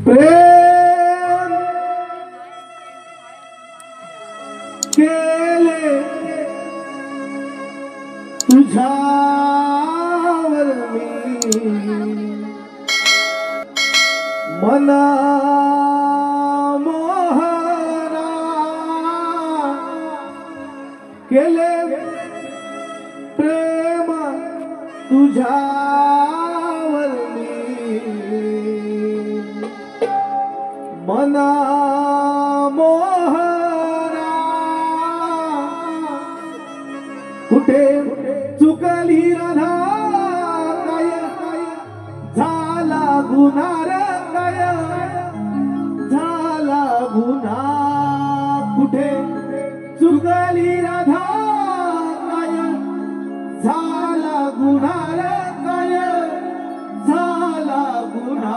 प्रेम केले तुझ्यावर मी मना मोहना केले प्रेम तुझ्यावर मी मना मोहना कुठे चुकली राधा काय झाला गुन्हार काय झाला गुन्हा कुठे चुकली राधा काय झाला गुन्हार काय झाला गुन्हा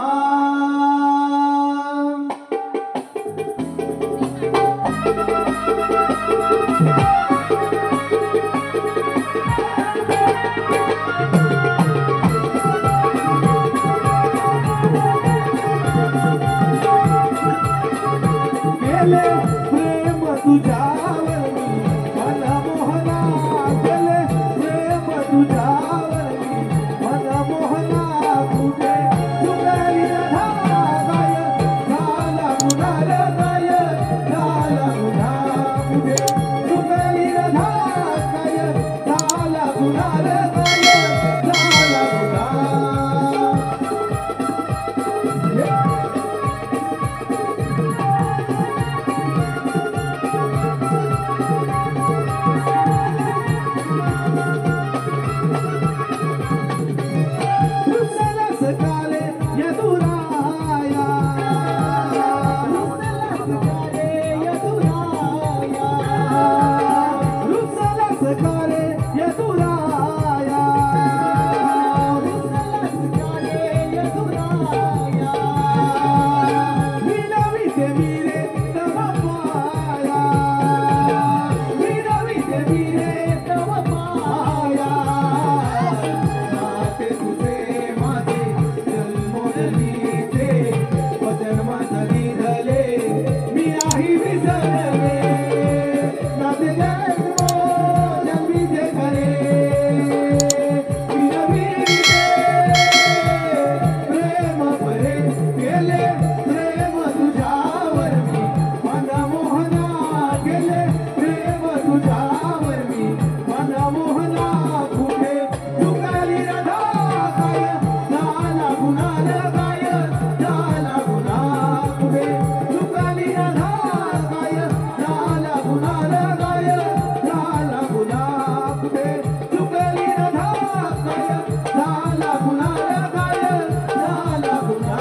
प्रेम तुझ्यावर मी मना मोहना केले प्रेम तुझ्यावर मी मना मोहना कुठे चुकली राधा काय झाला गुन्हार काय झाला गुन्हा कुठे चुकली राधा काय झाला गुन्हार काय झाला गुन्हा